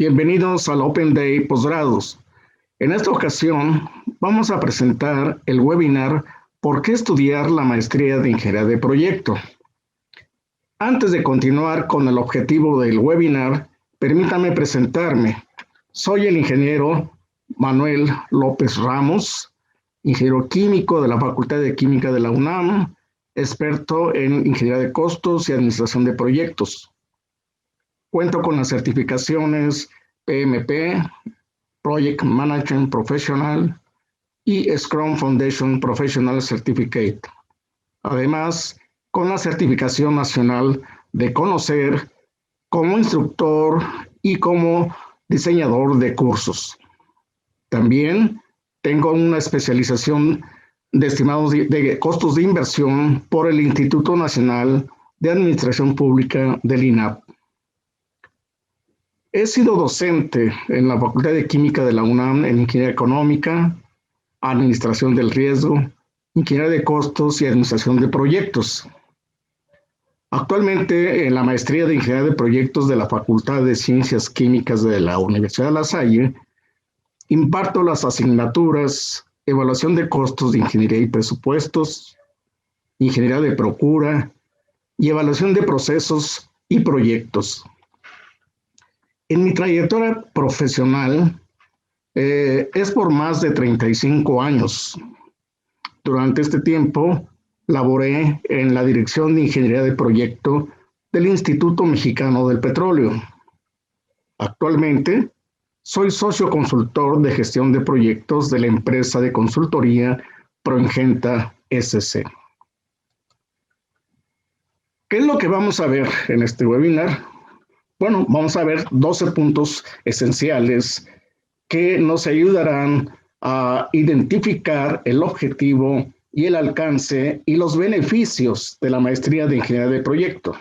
Bienvenidos al Open Day Posgrados. En esta ocasión vamos a presentar el webinar ¿Por qué estudiar la maestría de Ingeniería de Proyecto? Antes de continuar con el objetivo del webinar, permítame presentarme. Soy el ingeniero Manuel López Ramos, ingeniero químico de la Facultad de Química de la UNAM, experto en Ingeniería de Costos y Administración de Proyectos. Cuento con las certificaciones PMP, Project Management Professional y Scrum Foundation Professional Certificate. Además, con la certificación nacional de conocer como instructor y como diseñador de cursos. También tengo una especialización de estimados de costos de inversión por el Instituto Nacional de Administración Pública del INAP. He sido docente en la Facultad de Química de la UNAM en Ingeniería Económica, Administración del Riesgo, Ingeniería de Costos y Administración de Proyectos. Actualmente, en la Maestría de Ingeniería de Proyectos de la Facultad de Ciencias Químicas de la Universidad de La Salle, imparto las asignaturas Evaluación de Costos de Ingeniería y Presupuestos, Ingeniería de Procura y Evaluación de Procesos y Proyectos. En mi trayectoria profesional es por más de 35 años. Durante este tiempo laboré en la Dirección de Ingeniería de Proyecto del Instituto Mexicano del Petróleo. Actualmente soy socio consultor de gestión de proyectos de la empresa de consultoría Proingenta SC. ¿Qué es lo que vamos a ver en este webinar? Bueno, vamos a ver 12 puntos esenciales que nos ayudarán a identificar el objetivo y el alcance y los beneficios de la maestría de Ingeniería de Proyecto.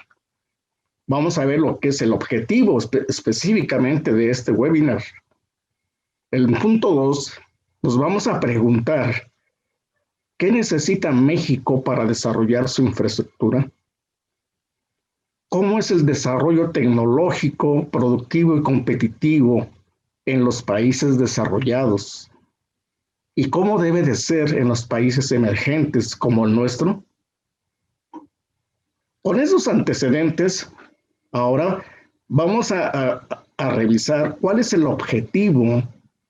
Vamos a ver lo que es el objetivo específicamente de este webinar. El punto 2, nos vamos a preguntar, ¿qué necesita México para desarrollar su infraestructura? ¿Cómo es el desarrollo tecnológico, productivo y competitivo en los países desarrollados? ¿Y cómo debe de ser en los países emergentes como el nuestro? Con esos antecedentes, ahora vamos a revisar cuál es el objetivo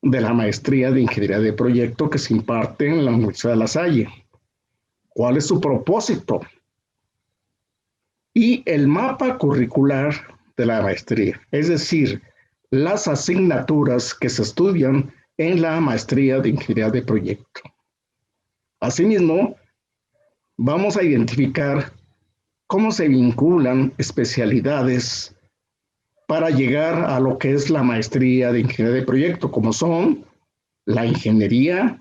de la maestría de Ingeniería de Proyecto que se imparte en la Universidad de La Salle. ¿Cuál es su propósito? Y el mapa curricular de la maestría, es decir, las asignaturas que se estudian en la maestría de Ingeniería de Proyecto. Asimismo, vamos a identificar cómo se vinculan especialidades para llegar a lo que es la maestría de Ingeniería de Proyecto, como son la ingeniería,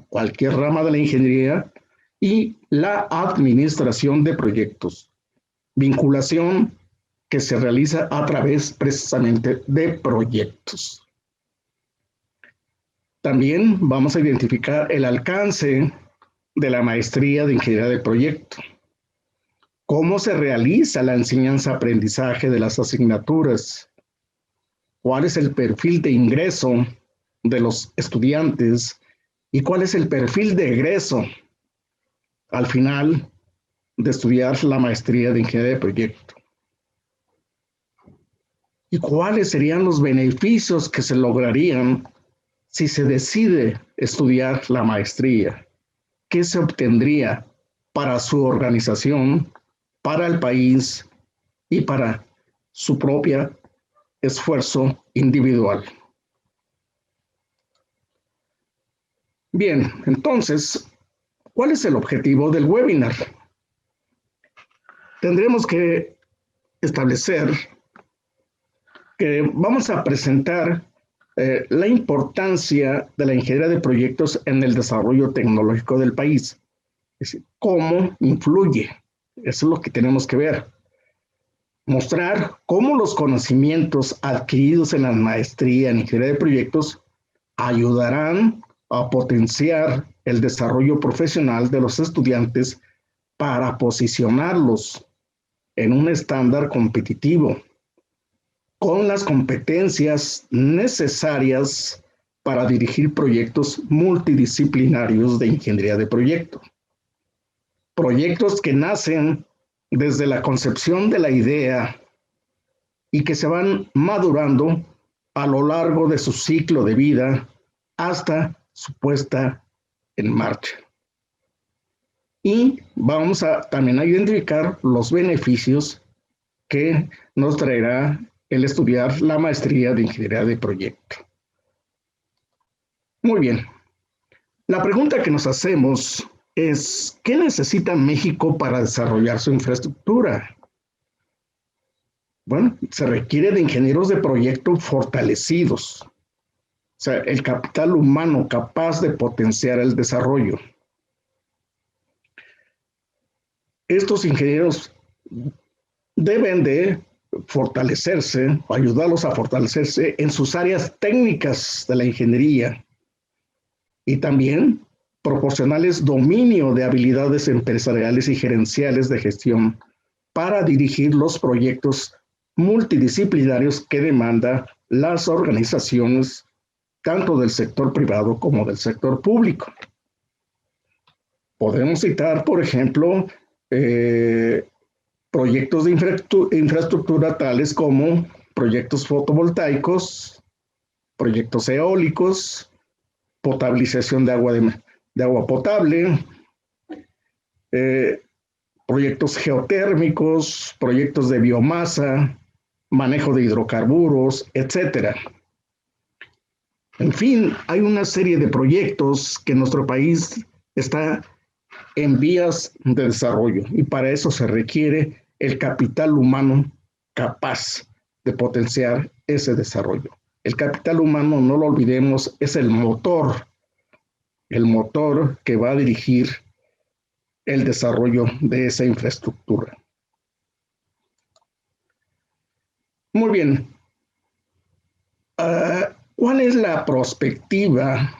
cualquier rama de la ingeniería, y la administración de proyectos. Vinculación que se realiza a través precisamente de proyectos. También vamos a identificar el alcance de la maestría de Ingeniería de Proyecto. ¿Cómo se realiza la enseñanza-aprendizaje de las asignaturas? ¿Cuál es el perfil de ingreso de los estudiantes? ¿Y cuál es el perfil de egreso al final de estudiar la maestría de Ingeniería de Proyecto? ¿Y cuáles serían los beneficios que se lograrían si se decide estudiar la maestría? ¿Qué se obtendría para su organización, para el país y para su propio esfuerzo individual? Bien, entonces, ¿cuál es el objetivo del webinar? Tendremos que establecer que vamos a presentar la importancia de la ingeniería de proyectos en el desarrollo tecnológico del país. Es decir, cómo influye. Eso es lo que tenemos que ver. Mostrar cómo los conocimientos adquiridos en la maestría en ingeniería de proyectos ayudarán a potenciar el desarrollo profesional de los estudiantes para posicionarlos en un estándar competitivo con las competencias necesarias para dirigir proyectos multidisciplinarios de ingeniería de proyecto. Proyectos que nacen desde la concepción de la idea y que se van madurando a lo largo de su ciclo de vida hasta su puesta en marcha. Y vamos también a identificar los beneficios que nos traerá el estudiar la maestría de ingeniería de proyecto. Muy bien. La pregunta que nos hacemos es, ¿qué necesita México para desarrollar su infraestructura? Bueno, se requiere de ingenieros de proyecto fortalecidos, o sea, el capital humano capaz de potenciar el desarrollo. Estos ingenieros deben de fortalecerse, ayudarlos a fortalecerse en sus áreas técnicas de la ingeniería y también proporcionarles dominio de habilidades empresariales y gerenciales de gestión para dirigir los proyectos multidisciplinarios que demanda las organizaciones tanto del sector privado como del sector público. Podemos citar, por ejemplo, proyectos de infraestructura tales como proyectos fotovoltaicos, proyectos eólicos, potabilización de agua potable, proyectos geotérmicos, proyectos de biomasa, manejo de hidrocarburos, etcétera. En fin, hay una serie de proyectos que nuestro país está en vías de desarrollo y para eso se requiere el capital humano capaz de potenciar ese desarrollo. El capital humano, no lo olvidemos, es el motor que va a dirigir el desarrollo de esa infraestructura. Muy bien. ¿Cuál es la perspectiva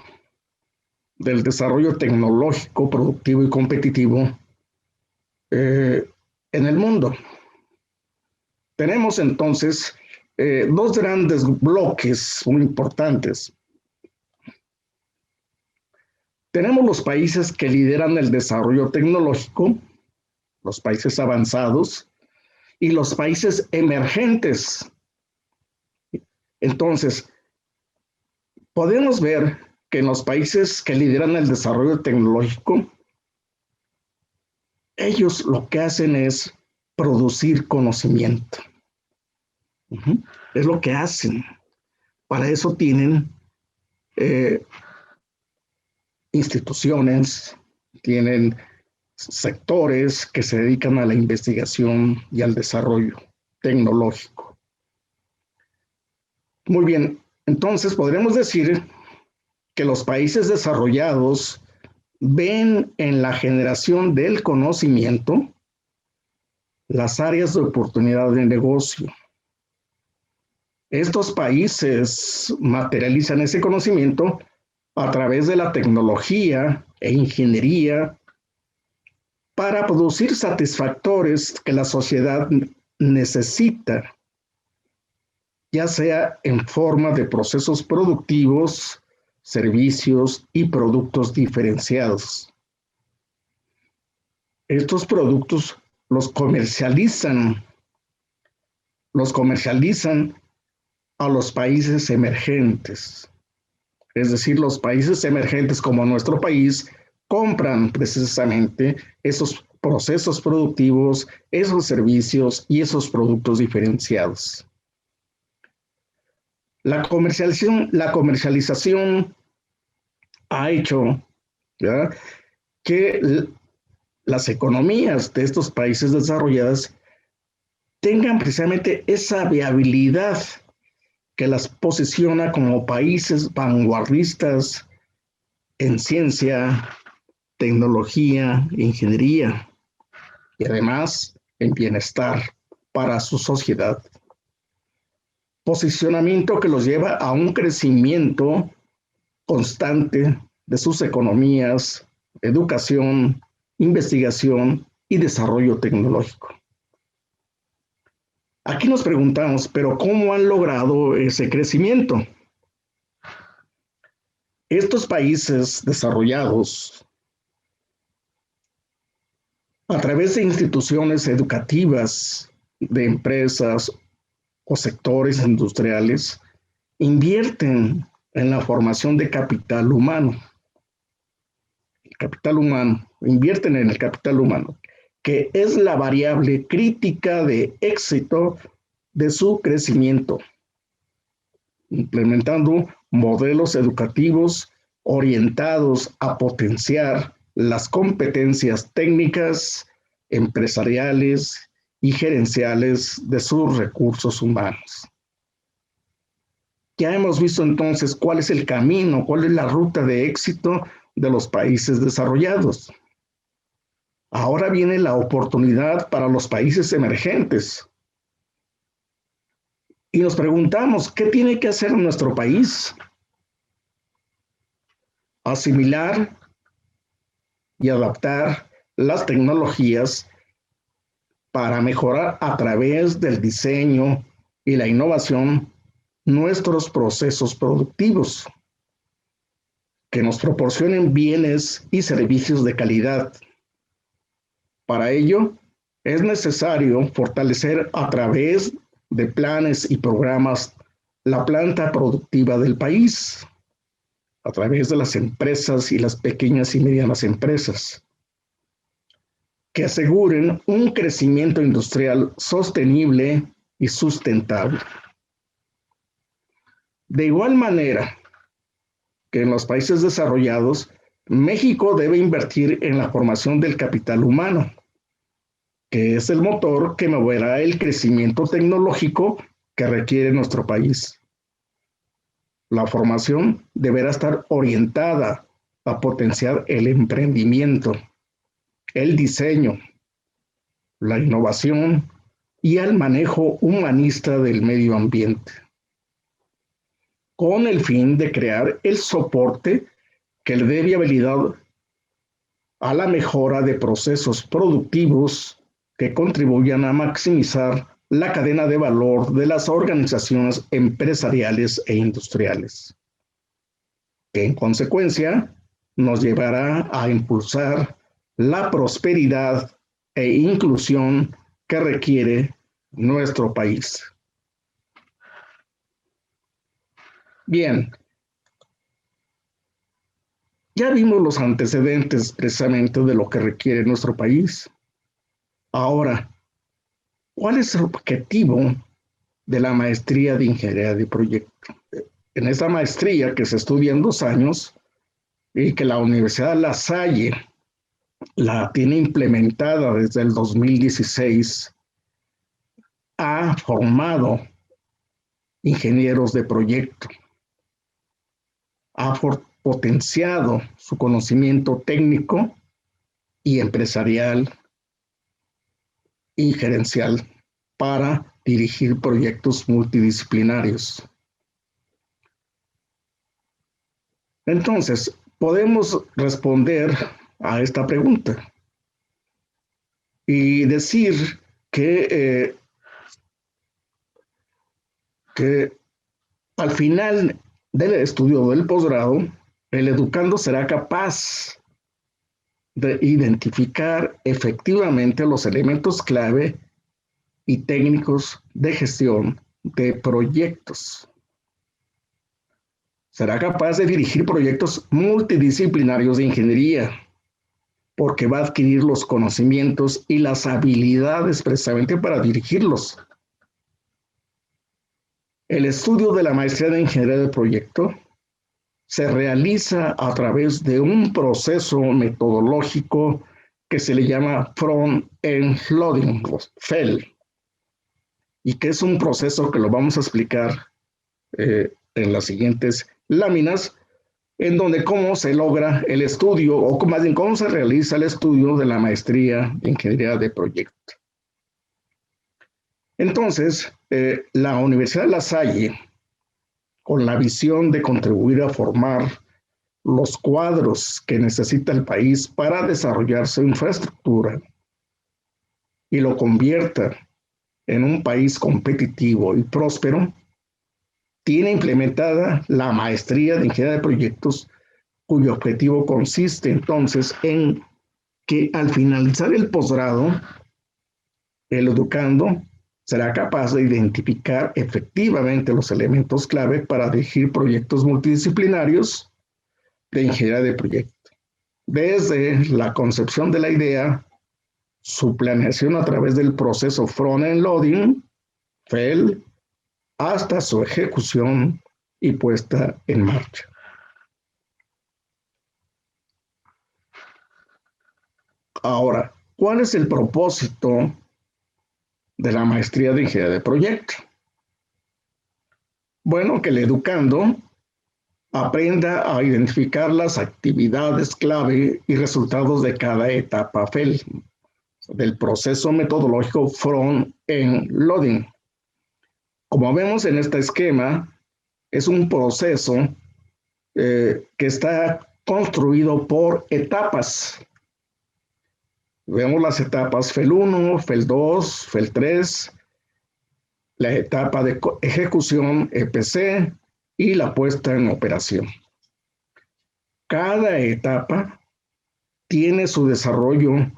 del desarrollo tecnológico, productivo y competitivo en el mundo? Tenemos entonces dos grandes bloques muy importantes. Tenemos los países que lideran el desarrollo tecnológico, los países avanzados, y los países emergentes. Entonces, podemos ver que en los países que lideran el desarrollo tecnológico, ellos lo que hacen es producir conocimiento. Es lo que hacen. Para eso tienen instituciones, tienen sectores que se dedican a la investigación y al desarrollo tecnológico. Muy bien, entonces podremos decir que los países desarrollados ven en la generación del conocimiento las áreas de oportunidad de negocio. Estos países materializan ese conocimiento a través de la tecnología e ingeniería para producir satisfactores que la sociedad necesita, ya sea en forma de procesos productivos, servicios y productos diferenciados. Estos productos los comercializan a los países emergentes. Es decir, los países emergentes como nuestro país compran precisamente esos procesos productivos, esos servicios y esos productos diferenciados. La comercialización ha hecho, ¿verdad?, que las economías de estos países desarrollados tengan precisamente esa viabilidad que las posiciona como países vanguardistas en ciencia, tecnología, ingeniería y además en bienestar para su sociedad. Posicionamiento que los lleva a un crecimiento constante de sus economías, educación, investigación y desarrollo tecnológico. Aquí nos preguntamos, ¿pero cómo han logrado ese crecimiento? Estos países desarrollados, a través de instituciones educativas, de empresas o sectores industriales, invierten en la formación de capital humano. Invierten en el capital humano, que es la variable crítica de éxito de su crecimiento, implementando modelos educativos orientados a potenciar las competencias técnicas, empresariales y gerenciales de sus recursos humanos. Ya hemos visto entonces cuál es el camino, cuál es la ruta de éxito de los países desarrollados. Ahora viene la oportunidad para los países emergentes. Y nos preguntamos, ¿qué tiene que hacer nuestro país? Asimilar y adaptar las tecnologías para mejorar a través del diseño y la innovación nuestros procesos productivos, que nos proporcionen bienes y servicios de calidad. Para ello, es necesario fortalecer a través de planes y programas la planta productiva del país, a través de las empresas y las pequeñas y medianas empresas, que aseguren un crecimiento industrial sostenible y sustentable. De igual manera que en los países desarrollados, México debe invertir en la formación del capital humano, que es el motor que moverá el crecimiento tecnológico que requiere nuestro país. La formación deberá estar orientada a potenciar el emprendimiento, el diseño, la innovación y el manejo humanista del medio ambiente, con el fin de crear el soporte que le dé viabilidad a la mejora de procesos productivos que contribuyan a maximizar la cadena de valor de las organizaciones empresariales e industriales, que en consecuencia nos llevará a impulsar la prosperidad e inclusión que requiere nuestro país. Bien, ya vimos los antecedentes precisamente de lo que requiere nuestro país. Ahora, ¿cuál es el objetivo de la maestría de ingeniería de proyecto? En esta maestría, que se estudia en 2 años y que la Universidad La Salle la tiene implementada desde el 2016, ha formado ingenieros de proyecto, ha potenciado su conocimiento técnico y empresarial y gerencial para dirigir proyectos multidisciplinarios. Entonces, podemos responder a esta pregunta y decir que al final del estudio del posgrado, el educando será capaz de identificar efectivamente los elementos clave y técnicos de gestión de proyectos. Será capaz de dirigir proyectos multidisciplinarios de ingeniería, porque va a adquirir los conocimientos y las habilidades precisamente para dirigirlos. El estudio de la maestría de ingeniería de proyecto se realiza a través de un proceso metodológico que se le llama Front-End Loading, FEL, y que es un proceso que lo vamos a explicar en las siguientes láminas, en donde cómo se logra el estudio, o más bien cómo se realiza el estudio de la maestría de ingeniería de proyecto. Entonces, la Universidad La Salle, con la visión de contribuir a formar los cuadros que necesita el país para desarrollar su infraestructura y lo convierta en un país competitivo y próspero, tiene implementada la maestría de ingeniería de proyectos, cuyo objetivo consiste entonces en que al finalizar el posgrado, el educando será capaz de identificar efectivamente los elementos clave para dirigir proyectos multidisciplinarios de ingeniería de proyectos, desde la concepción de la idea, su planeación a través del proceso front-end loading, FEL, hasta su ejecución y puesta en marcha. Ahora, ¿cuál es el propósito de la maestría de ingeniería de proyecto? Bueno, que el educando aprenda a identificar las actividades clave y resultados de cada etapa FEL, del proceso metodológico front-end loading. Como vemos en este esquema, es un proceso que está construido por etapas. Vemos las etapas FEL 1, FEL 2, FEL 3, la etapa de ejecución EPC y la puesta en operación. Cada etapa tiene su desarrollo,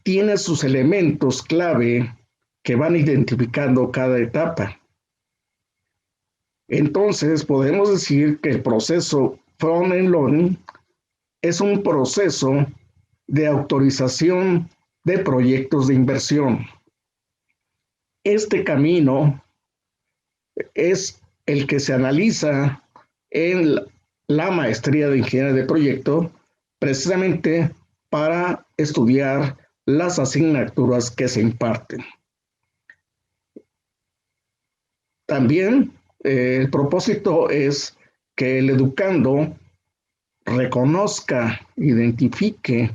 tiene sus elementos clave que van identificando cada etapa. Entonces, podemos decir que el proceso front-end loading es un proceso de autorización de proyectos de inversión. Este camino es el que se analiza en la maestría de ingeniería de proyecto, precisamente para estudiar las asignaturas que se imparten. También el propósito es que el educando reconozca, identifique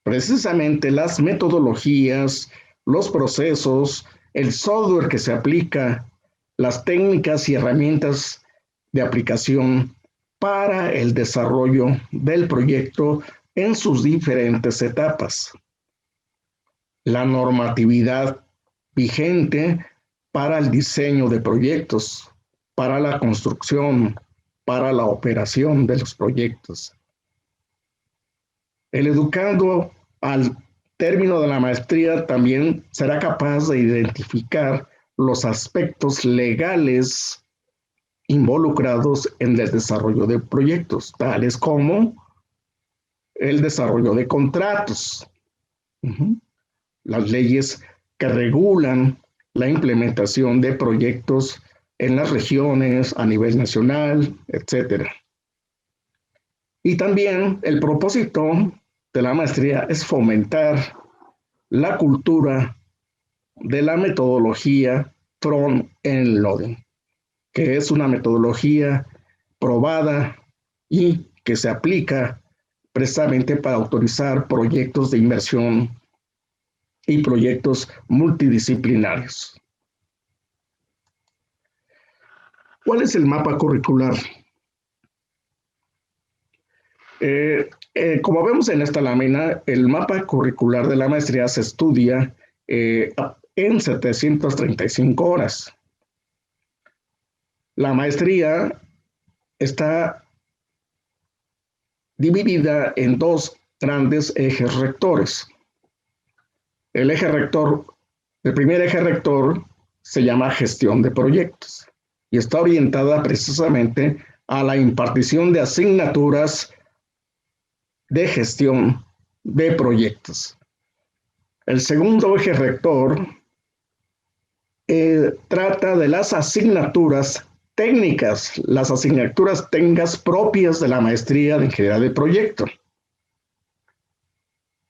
precisamente las metodologías, los procesos, el software que se aplica, las técnicas y herramientas de aplicación para el desarrollo del proyecto en sus diferentes etapas. La normatividad vigente para el diseño de proyectos, para la construcción, para la operación de los proyectos. El educando al término de la maestría también será capaz de identificar los aspectos legales involucrados en el desarrollo de proyectos, tales como el desarrollo de contratos, las leyes que regulan la implementación de proyectos en las regiones, a nivel nacional, etcétera. Y también el propósito de la maestría es fomentar la cultura de la metodología front-end loading, que es una metodología probada y que se aplica precisamente para autorizar proyectos de inversión y proyectos multidisciplinarios. ¿Cuál es el mapa curricular? Como vemos en esta lámina, el mapa curricular de la maestría se estudia en 735 horas. La maestría está dividida en dos grandes ejes rectores. El primer eje rector se llama gestión de proyectos y está orientada precisamente a la impartición de asignaturas de gestión de proyectos. El segundo eje rector trata de las asignaturas técnicas, las asignaturas técnicas propias de la maestría de ingeniería de proyecto.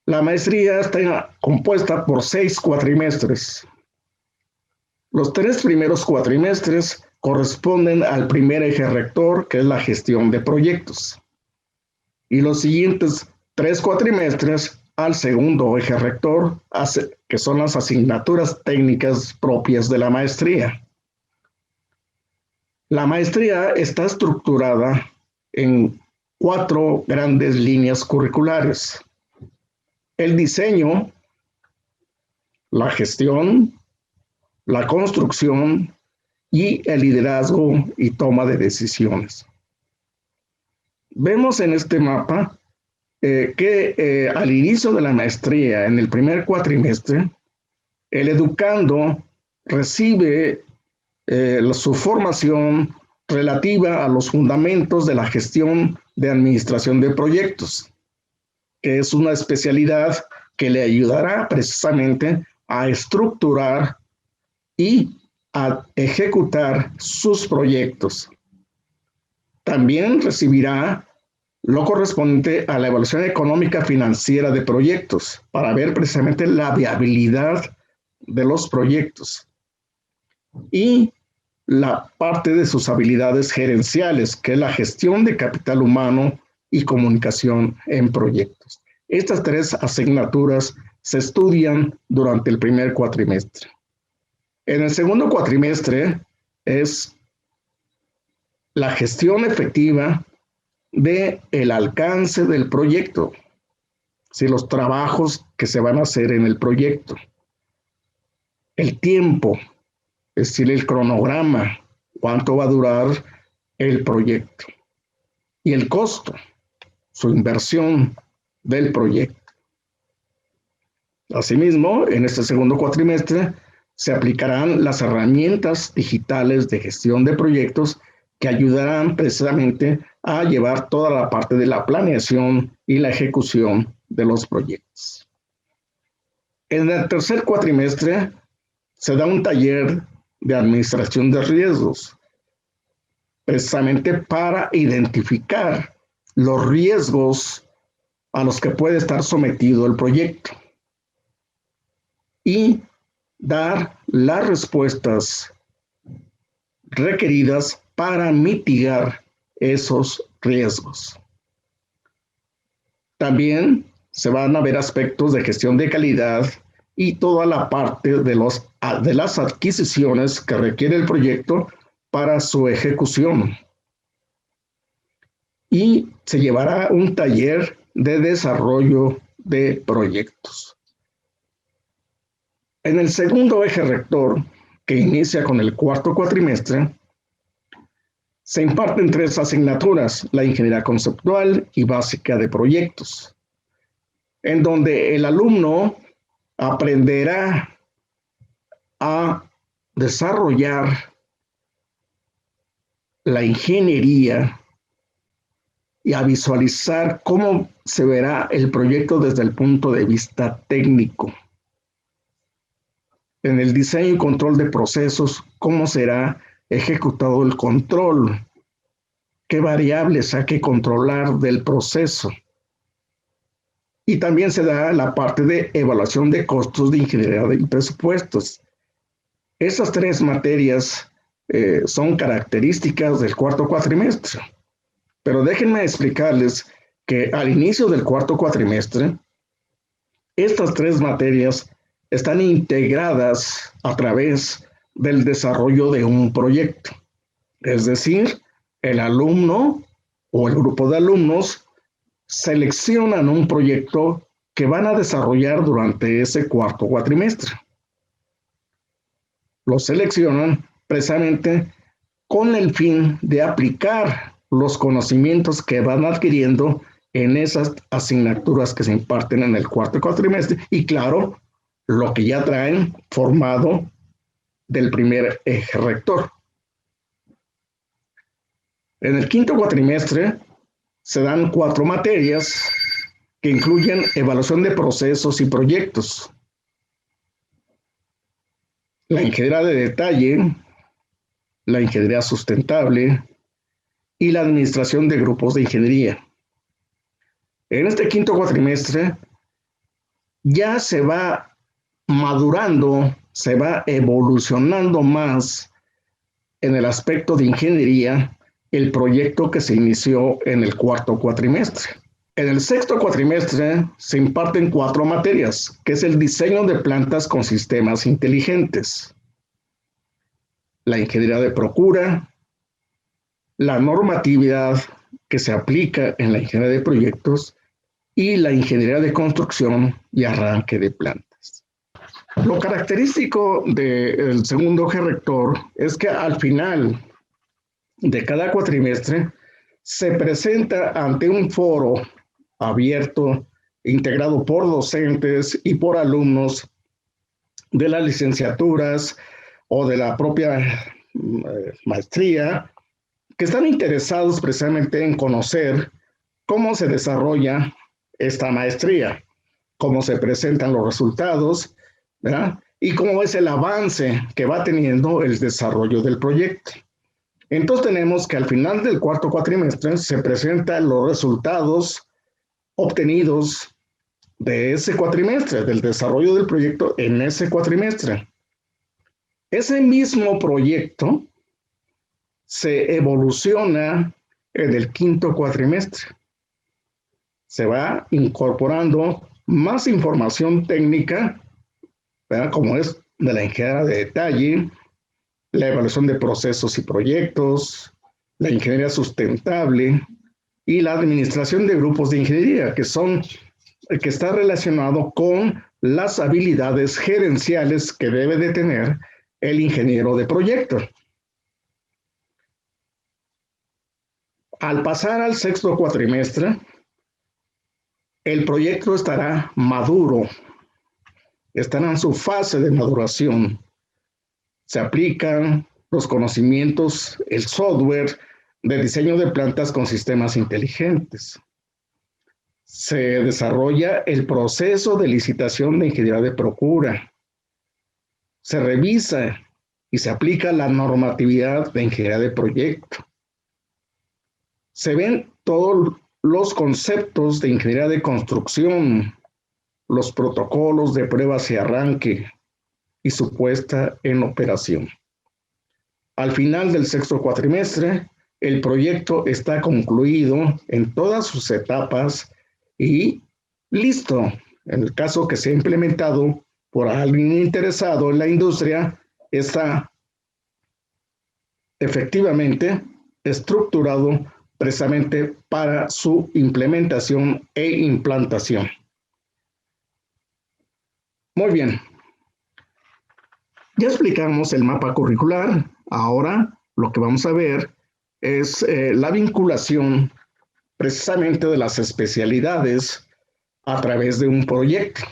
La maestría está compuesta por 6 cuatrimestres. Los 3 primeros cuatrimestres corresponden al primer eje rector, que es la gestión de proyectos. Y los siguientes 3 cuatrimestres al segundo eje rector, que son las asignaturas técnicas propias de la maestría. La maestría está estructurada en 4 grandes líneas curriculares. El diseño la gestión, la construcción y el liderazgo y toma de decisiones. Vemos en este mapa que al inicio de la maestría, en el primer cuatrimestre, el educando recibe su formación relativa a los fundamentos de la gestión de administración de proyectos, que es una especialidad que le ayudará precisamente a estructurar y a ejecutar sus proyectos. También recibirá lo correspondiente a la evaluación económica financiera de proyectos para ver precisamente la viabilidad de los proyectos y la parte de sus habilidades gerenciales, que es la gestión de capital humano y comunicación en proyectos. Estas tres asignaturas se estudian durante el primer cuatrimestre. En el segundo cuatrimestre es la gestión efectiva del alcance del proyecto, si los trabajos que se van a hacer en el proyecto, el tiempo, es decir, el cronograma, cuánto va a durar el proyecto, y el costo, su inversión del proyecto. Asimismo, en este segundo cuatrimestre se aplicarán las herramientas digitales de gestión de proyectos que ayudarán precisamente a llevar toda la parte de la planeación y la ejecución de los proyectos. En el tercer cuatrimestre se da un taller de administración de riesgos, precisamente para identificar los riesgos a los que puede estar sometido el proyecto y dar las respuestas requeridas para mitigar esos riesgos. También se van a ver aspectos de gestión de calidad y toda la parte de las adquisiciones que requiere el proyecto para su ejecución. Y se llevará un taller de desarrollo de proyectos. En el segundo eje rector, que inicia con el cuarto cuatrimestre, se imparten tres asignaturas: la ingeniería conceptual y básica de proyectos, en donde el alumno aprenderá a desarrollar la ingeniería y a visualizar cómo se verá el proyecto desde el punto de vista técnico. En el diseño y control de procesos, cómo será ejecutado el control, qué variables hay que controlar del proceso. Y también se da la parte de evaluación de costos de ingeniería y presupuestos. Esas tres materias son características del cuarto cuatrimestre. Pero déjenme explicarles que al inicio del cuarto cuatrimestre, estas tres materias están integradas a través del desarrollo de un proyecto. Es decir, el alumno o el grupo de alumnos seleccionan un proyecto que van a desarrollar durante ese cuarto cuatrimestre. Lo seleccionan precisamente con el fin de aplicar los conocimientos que van adquiriendo en esas asignaturas que se imparten en el cuarto cuatrimestre y, claro, lo que ya traen formado del primer eje rector. En el quinto cuatrimestre se dan 4 materias que incluyen evaluación de procesos y proyectos, la ingeniería de detalle, la ingeniería sustentable y la administración de grupos de ingeniería. En este quinto cuatrimestre ya se va madurando, se va evolucionando más en el aspecto de ingeniería el proyecto que se inició en el cuarto cuatrimestre. En el sexto cuatrimestre se imparten 4 materias, que es el diseño de plantas con sistemas inteligentes, la ingeniería de procura, la normatividad que se aplica en la ingeniería de proyectos y la ingeniería de construcción y arranque de plantas. Lo característico del segundo eje rector es que al final de cada cuatrimestre se presenta ante un foro abierto, integrado por docentes y por alumnos de las licenciaturas o de la propia maestría, que están interesados precisamente en conocer cómo se desarrolla esta maestría, cómo se presentan los resultados, ¿verdad? Y cómo es el avance que va teniendo el desarrollo del proyecto. Entonces tenemos que al final del cuarto cuatrimestre se presentan los resultados obtenidos de ese cuatrimestre, del desarrollo del proyecto en ese cuatrimestre. Ese mismo proyecto se evoluciona en el quinto cuatrimestre. Se va incorporando más información técnica, ¿verdad? Como es de la ingeniería de detalle, la evaluación de procesos y proyectos, la ingeniería sustentable y la administración de grupos de ingeniería, que está relacionado con las habilidades gerenciales que debe de tener el ingeniero de proyecto. Al pasar al sexto cuatrimestre, el proyecto estará maduro, estará en su fase de maduración. Se aplican los conocimientos, el software de diseño de plantas con sistemas inteligentes. Se desarrolla el proceso de licitación de ingeniería de procura. Se revisa y se aplica la normatividad de ingeniería de proyecto. Se ven todos los conceptos de ingeniería de construcción, los protocolos de pruebas y arranque y su puesta en operación. Al final del sexto cuatrimestre, el proyecto está concluido en todas sus etapas y listo. En el caso que sea implementado por alguien interesado en la industria, está efectivamente estructurado precisamente para su implementación e implantación. Muy bien. Ya explicamos el mapa curricular. Ahora lo que vamos a ver es la vinculación precisamente de las especialidades a través de un proyecto.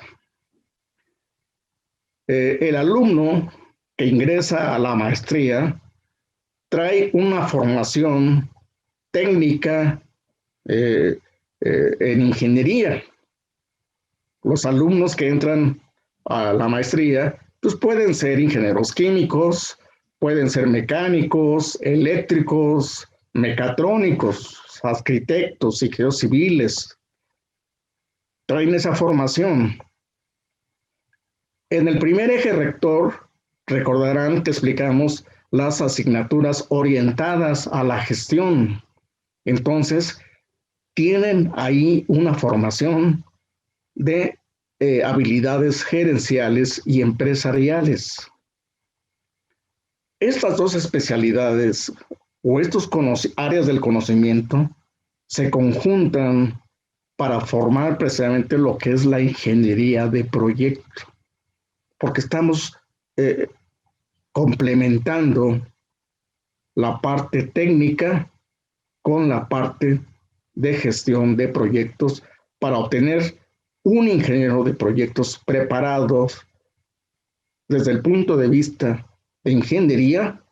El alumno que ingresa a la maestría trae una formación técnica en ingeniería. Los alumnos que entran a la maestría pues pueden ser ingenieros químicos, pueden ser mecánicos, eléctricos, mecatrónicos, arquitectos, ingenieros civiles. Traen esa formación. En el primer eje rector, recordarán que explicamos las asignaturas orientadas a la gestión. Entonces, tienen ahí una formación de habilidades gerenciales y empresariales. Estas dos especialidades o estos áreas del conocimiento se conjuntan para formar precisamente lo que es la ingeniería de proyecto, porque estamos complementando la parte técnica con la parte de gestión de proyectos para obtener un ingeniero de proyectos preparados desde el punto de vista de ingeniería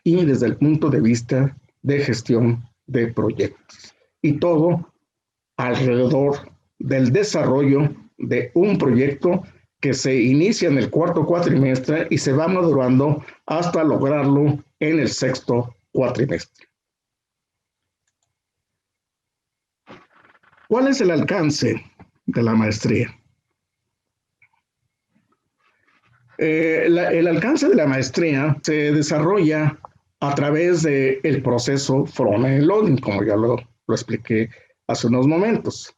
y desde el punto de vista de gestión de proyectos. Y todo alrededor del desarrollo de un proyecto que se inicia en el cuarto cuatrimestre y se va madurando hasta lograrlo en el sexto cuatrimestre. ¿Cuál es el alcance de la maestría? El alcance de la maestría se desarrolla a través del proceso front-end loading, como ya lo expliqué hace unos momentos.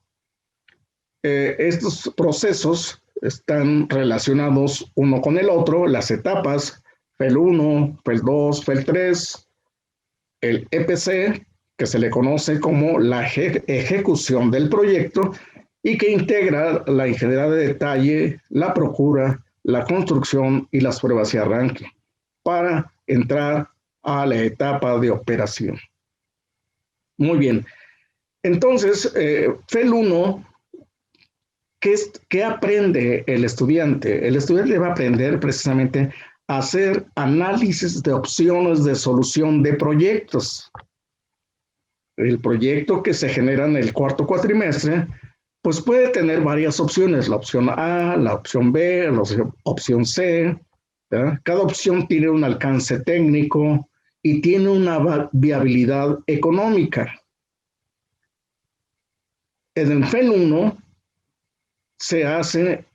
Estos procesos están relacionados uno con el otro, las etapas, FEL 1, FEL 2, FEL 3, el EPC, que se le conoce como la ejecución del proyecto, y que integra la ingeniería de detalle, la procura, la construcción y las pruebas y arranque para entrar a la etapa de operación. Muy bien. Entonces, FEL 1, ¿qué aprende el estudiante? El estudiante va a aprender precisamente a hacer análisis de opciones de solución de proyectos. El proyecto que se genera en el cuarto cuatrimestre, pues puede tener varias opciones, la opción A, la opción B, la opción C. ¿Verdad? Cada opción tiene un alcance técnico y tiene una viabilidad económica. En el FEL 1 se hace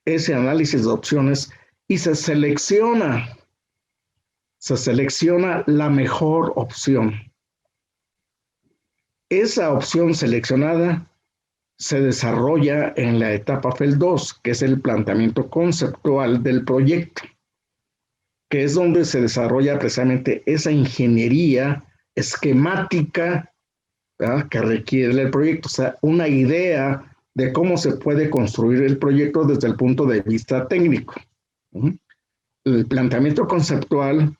ese análisis de opciones y se selecciona la mejor opción. Esa opción seleccionada se desarrolla en la etapa FEL 2, que es el planteamiento conceptual del proyecto, que es donde se desarrolla precisamente esa ingeniería esquemática, ¿verdad?, que requiere el proyecto, o sea, una idea de cómo se puede construir el proyecto desde el punto de vista técnico. El planteamiento conceptual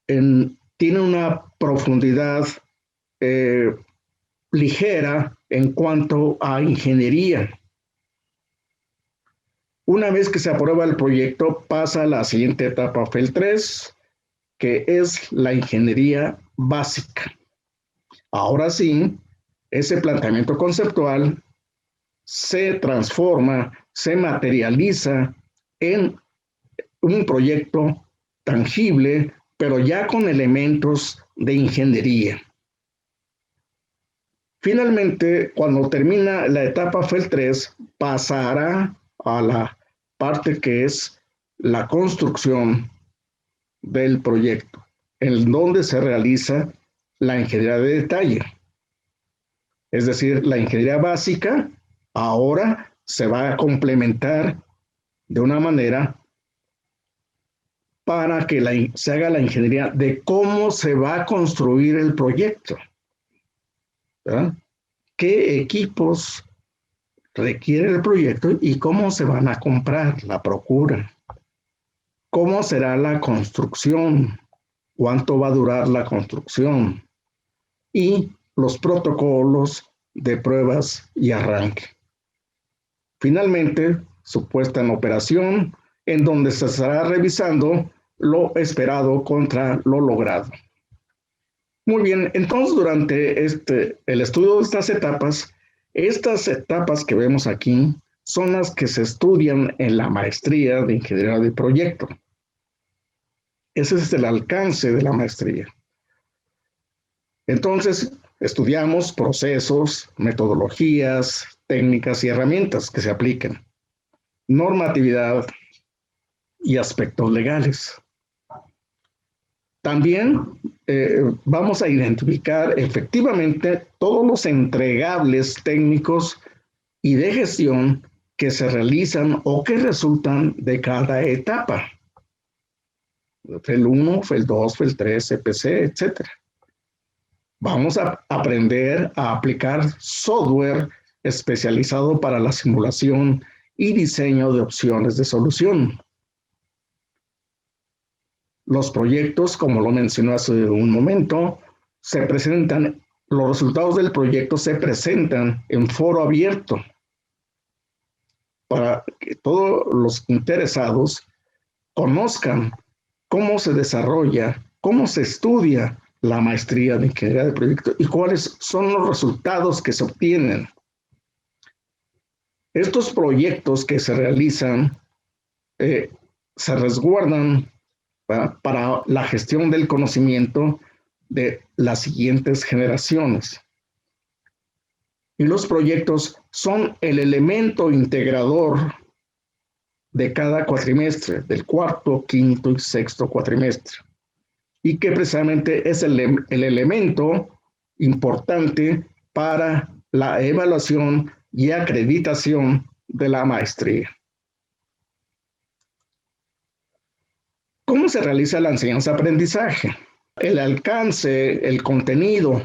tiene una profundidad ligera en cuanto a ingeniería. Una vez que se aprueba el proyecto, pasa a la siguiente etapa, FEL 3, que es la ingeniería básica. Ahora sí, ese planteamiento conceptual se transforma, se materializa en un proyecto tangible, pero ya con elementos de ingeniería. Finalmente, cuando termina la etapa FEL 3, pasará a la parte que es la construcción del proyecto, en donde se realiza la ingeniería de detalle. Es decir, la ingeniería básica ahora se va a complementar de una manera para que se haga la ingeniería de cómo se va a construir el proyecto, ¿verdad? ¿Qué equipos requiere el proyecto y cómo se van a comprar, la procura? ¿Cómo será la construcción? ¿Cuánto va a durar la construcción? Y los protocolos de pruebas y arranque. Finalmente, su puesta en operación, en donde se estará revisando lo esperado contra lo logrado. Muy bien, entonces durante el estudio de estas etapas que vemos aquí son las que se estudian en la maestría de ingeniería de proyecto. Ese es el alcance de la maestría. Entonces, estudiamos procesos, metodologías, técnicas y herramientas que se aplican, normatividad y aspectos legales. También vamos a identificar efectivamente todos los entregables técnicos y de gestión que se realizan o que resultan de cada etapa. FEL 1, FEL 2, FEL 3, CPC, etc. Vamos a aprender a aplicar software especializado para la simulación y diseño de opciones de solución. Los proyectos, como lo mencioné hace un momento, los resultados del proyecto se presentan en foro abierto para que todos los interesados conozcan cómo se desarrolla, cómo se estudia la maestría de ingeniería de proyecto y cuáles son los resultados que se obtienen. Estos proyectos que se realizan se resguardan para la gestión del conocimiento de las siguientes generaciones. Y los proyectos son el elemento integrador de cada cuatrimestre, del cuarto, quinto y sexto cuatrimestre, y que precisamente es el elemento importante para la evaluación y acreditación de la maestría. ¿Cómo se realiza la enseñanza-aprendizaje? El alcance, el contenido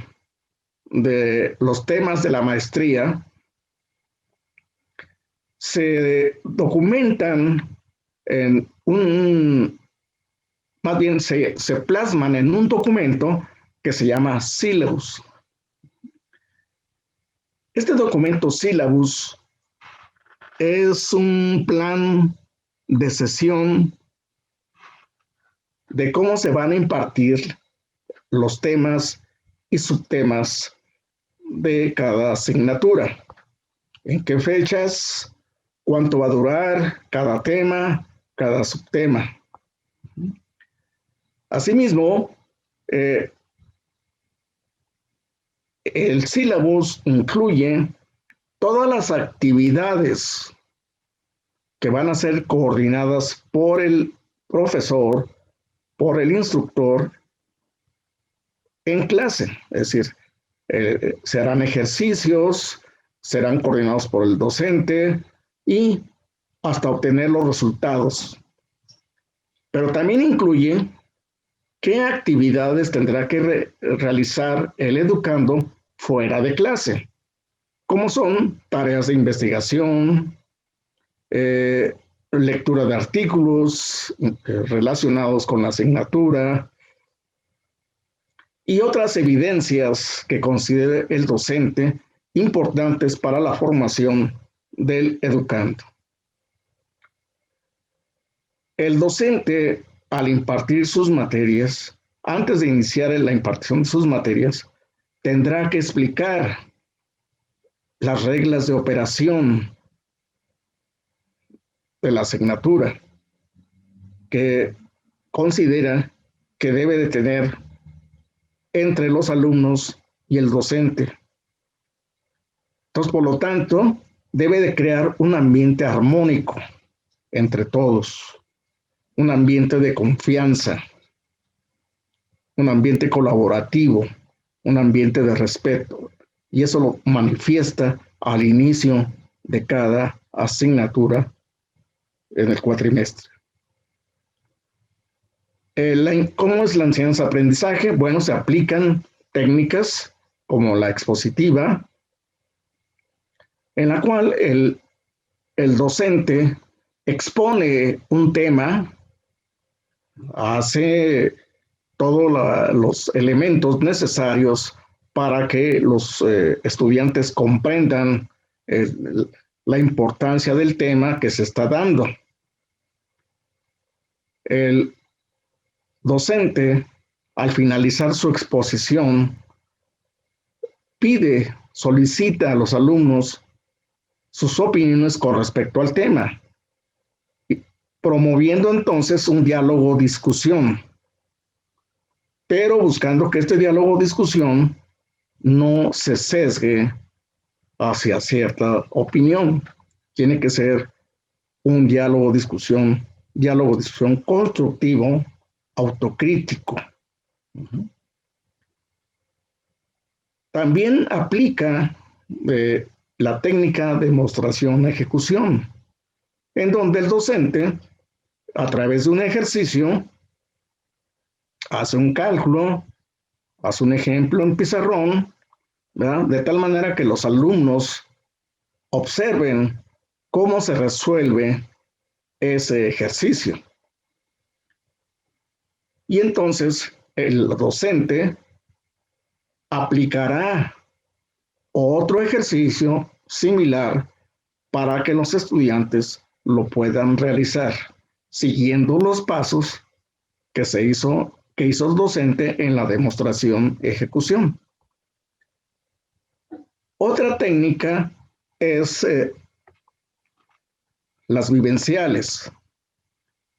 de los temas de la maestría se documentan en más bien se plasman en un documento que se llama Syllabus. Este documento Syllabus es un plan de sesión de cómo se van a impartir los temas y subtemas de cada asignatura. En qué fechas, cuánto va a durar cada tema, cada subtema. Asimismo, el sílabus incluye todas las actividades que van a ser coordinadas por el profesor, por el instructor en clase. Es decir, se harán ejercicios, serán coordinados por el docente y hasta obtener los resultados. Pero también incluye qué actividades tendrá que realizar el educando fuera de clase, como son tareas de investigación, lectura de artículos relacionados con la asignatura y otras evidencias que considere el docente importantes para la formación del educando. El docente, al impartir sus materias, antes de iniciar la impartición de sus materias, tendrá que explicar las reglas de operación de la asignatura que considera que debe de tener entre los alumnos y el docente. Entonces, por lo tanto, debe de crear un ambiente armónico entre todos, un ambiente de confianza, un ambiente colaborativo, un ambiente de respeto. Y eso lo manifiesta al inicio de cada asignatura en el cuatrimestre. ¿Cómo es la enseñanza-aprendizaje? Bueno, se aplican técnicas como la expositiva, en la cual el docente expone un tema, hace todos los elementos necesarios para que los estudiantes comprendan la importancia del tema que se está dando. El docente, al finalizar su exposición, solicita a los alumnos sus opiniones con respecto al tema, promoviendo entonces un diálogo-discusión, pero buscando que este diálogo-discusión no se sesgue hacia cierta opinión. Tiene que ser un diálogo-discusión constructivo, autocrítico. También aplica la técnica de demostración-ejecución, en donde el docente, a través de un ejercicio, hace un cálculo, hace un ejemplo en pizarrón, ¿verdad? De tal manera que los alumnos observen cómo se resuelve ese ejercicio. Y entonces el docente aplicará otro ejercicio similar para que los estudiantes lo puedan realizar, siguiendo los pasos que hizo el docente en la demostración-ejecución. Otra técnica es las vivenciales.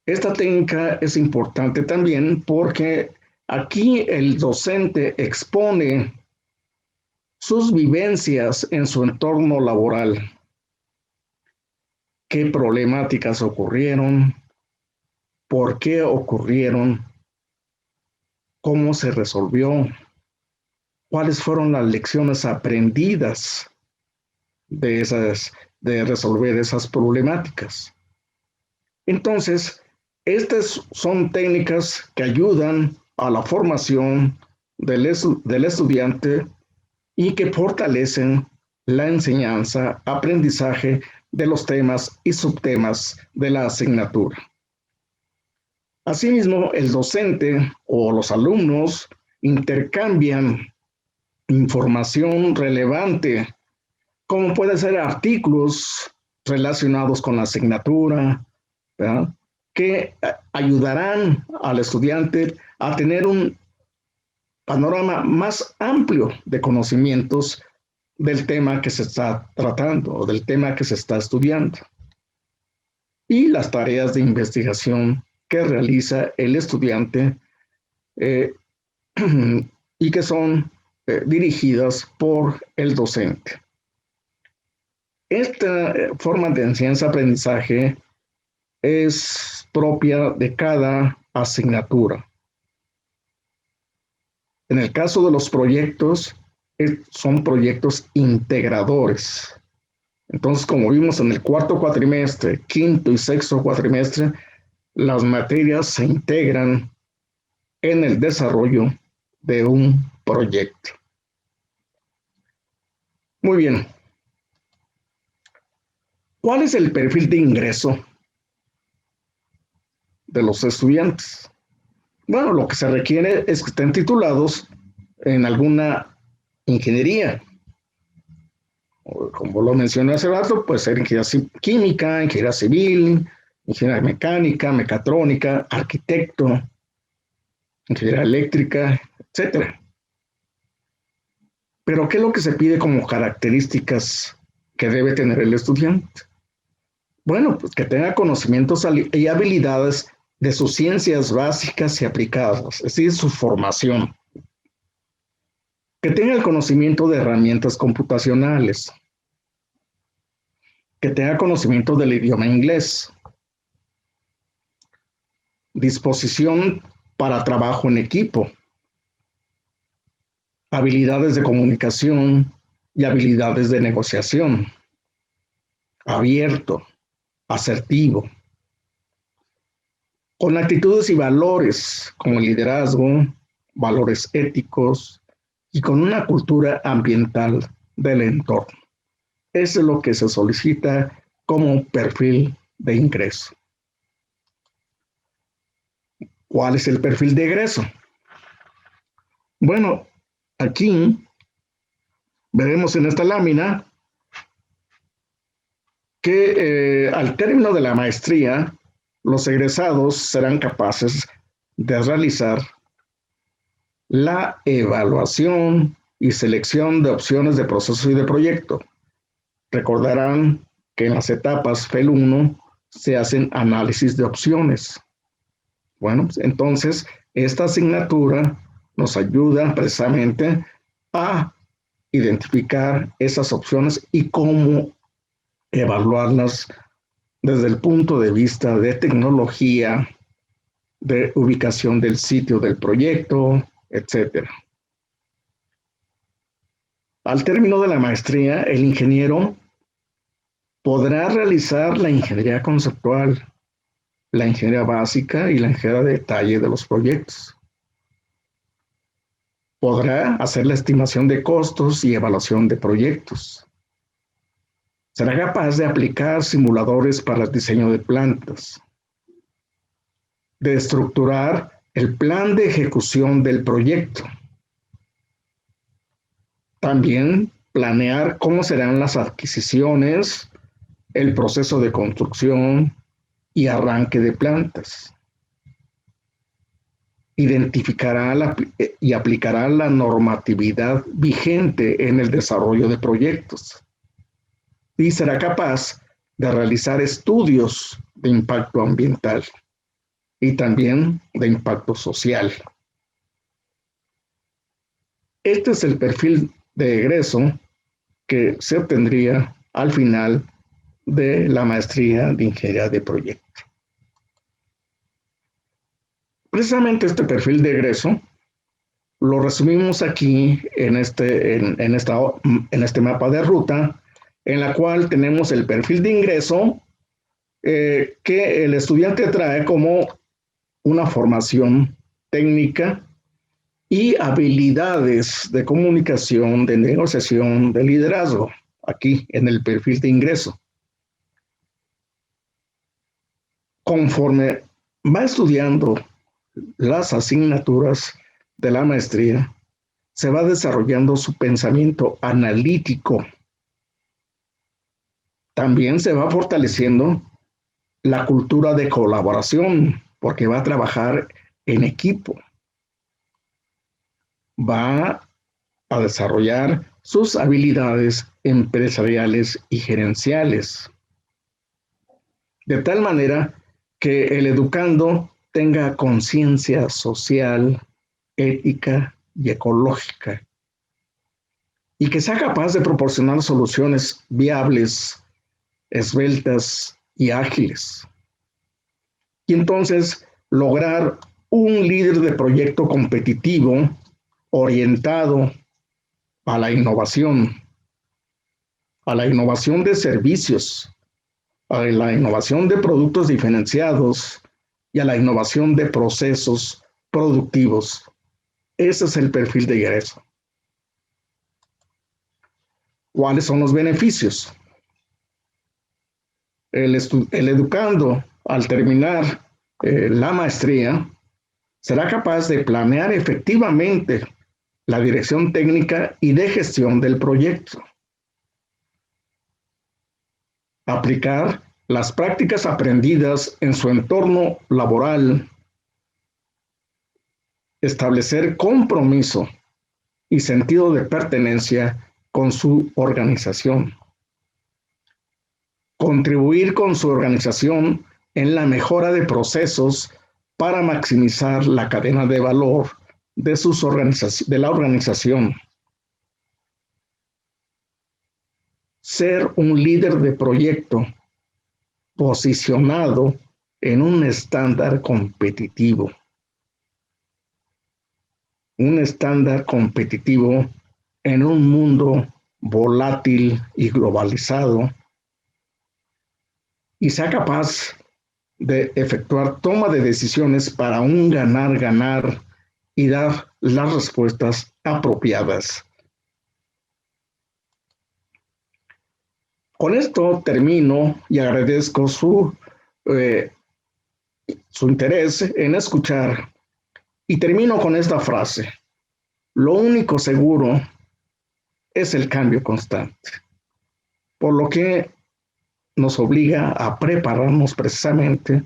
Esta técnica es importante también porque aquí el docente expone sus vivencias en su entorno laboral. ¿Qué problemáticas ocurrieron? ¿Por qué ocurrieron? ¿Cómo se resolvió? ¿Cuáles fueron las lecciones aprendidas de resolver esas problemáticas? Entonces, estas son técnicas que ayudan a la formación del estudiante y que fortalecen la enseñanza, aprendizaje de los temas y subtemas de la asignatura. Asimismo, el docente o los alumnos intercambian información relevante, como puede ser artículos relacionados con la asignatura, ¿verdad?, que ayudarán al estudiante a tener un panorama más amplio de conocimientos del tema que se está tratando o del tema que se está estudiando. Y las tareas de investigación que realiza el estudiante y que son dirigidas por el docente. Esta forma de enseñanza-aprendizaje es propia de cada asignatura. En el caso de los proyectos, son proyectos integradores. Entonces, como vimos en el cuarto cuatrimestre, quinto y sexto cuatrimestre, las materias se integran en el desarrollo de un proyecto. Muy bien. ¿Cuál es el perfil de ingreso de los estudiantes? Bueno, lo que se requiere es que estén titulados en alguna ingeniería. Como lo mencioné hace rato, puede ser ingeniería química, ingeniería civil, ingeniería mecánica, mecatrónica, arquitecto, ingeniería eléctrica, etcétera. Pero ¿qué es lo que se pide como características que debe tener el estudiante? Bueno, pues que tenga conocimientos y habilidades de sus ciencias básicas y aplicadas, es decir, su formación. Que tenga el conocimiento de herramientas computacionales. Que tenga conocimiento del idioma inglés. Disposición para trabajo en equipo. Habilidades de comunicación y habilidades de negociación. Abierto, asertivo. Con actitudes y valores como liderazgo, valores éticos y con una cultura ambiental del entorno. Eso es lo que se solicita como perfil de ingreso. ¿Cuál es el perfil de egreso? Bueno, aquí veremos en esta lámina que al término de la maestría, los egresados serán capaces de realizar la evaluación y selección de opciones de proceso y de proyecto. Recordarán que en las etapas FEL 1 se hacen análisis de opciones. Bueno, entonces esta asignatura nos ayuda precisamente a identificar esas opciones y cómo evaluarlas desde el punto de vista de tecnología, de ubicación del sitio del proyecto, etcétera. Al término de la maestría, el ingeniero podrá realizar la ingeniería conceptual, la ingeniería básica y la ingeniería de detalle de los proyectos. Podrá hacer la estimación de costos y evaluación de proyectos. Será capaz de aplicar simuladores para el diseño de plantas, de estructurar el plan de ejecución del proyecto. También planear cómo serán las adquisiciones, el proceso de construcción y arranque de plantas. Identificará y aplicará la normatividad vigente en el desarrollo de proyectos. Y será capaz de realizar estudios de impacto ambiental y también de impacto social. Este es el perfil de egreso que se obtendría al final de la maestría de ingeniería de proyecto. Precisamente este perfil de egreso lo resumimos aquí en este mapa de ruta, en la cual tenemos el perfil de ingreso que el estudiante trae como una formación técnica y habilidades de comunicación, de negociación, de liderazgo, aquí en el perfil de ingreso. Conforme va estudiando las asignaturas de la maestría, se va desarrollando su pensamiento analítico. También se va fortaleciendo la cultura de colaboración, porque va a trabajar en equipo. Va a desarrollar sus habilidades empresariales y gerenciales, de tal manera que el educando tenga conciencia social, ética y ecológica, y que sea capaz de proporcionar soluciones viables, esbeltas y ágiles. Y entonces lograr un líder de proyecto competitivo orientado a la innovación de servicios, a la innovación de productos diferenciados y a la innovación de procesos productivos. Ese es el perfil de egreso. ¿Cuáles son los beneficios? El educando, al terminar la maestría, será capaz de planear efectivamente la dirección técnica y de gestión del proyecto, aplicar las prácticas aprendidas en su entorno laboral, establecer compromiso y sentido de pertenencia con su organización, contribuir con su organización en la mejora de procesos para maximizar la cadena de valor de la organización, ser un líder de proyecto posicionado en un estándar competitivo. Un estándar competitivo en un mundo volátil y globalizado, y sea capaz de efectuar toma de decisiones para un ganar-ganar y dar las respuestas apropiadas. Con esto termino y agradezco su interés en escuchar, y termino con esta frase: lo único seguro es el cambio constante, por lo que nos obliga a prepararnos precisamente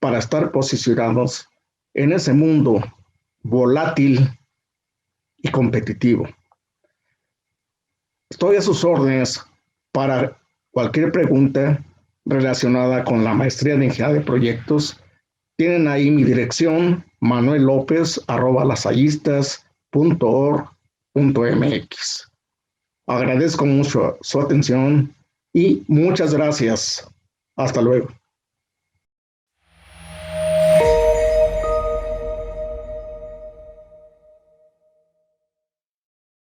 para estar posicionados en ese mundo volátil y competitivo. Estoy a sus órdenes para cualquier pregunta relacionada con la maestría de ingeniería de proyectos. Tienen ahí mi dirección, manuellopez@lasallistas.org.mx. Agradezco mucho su atención y muchas gracias. Hasta luego.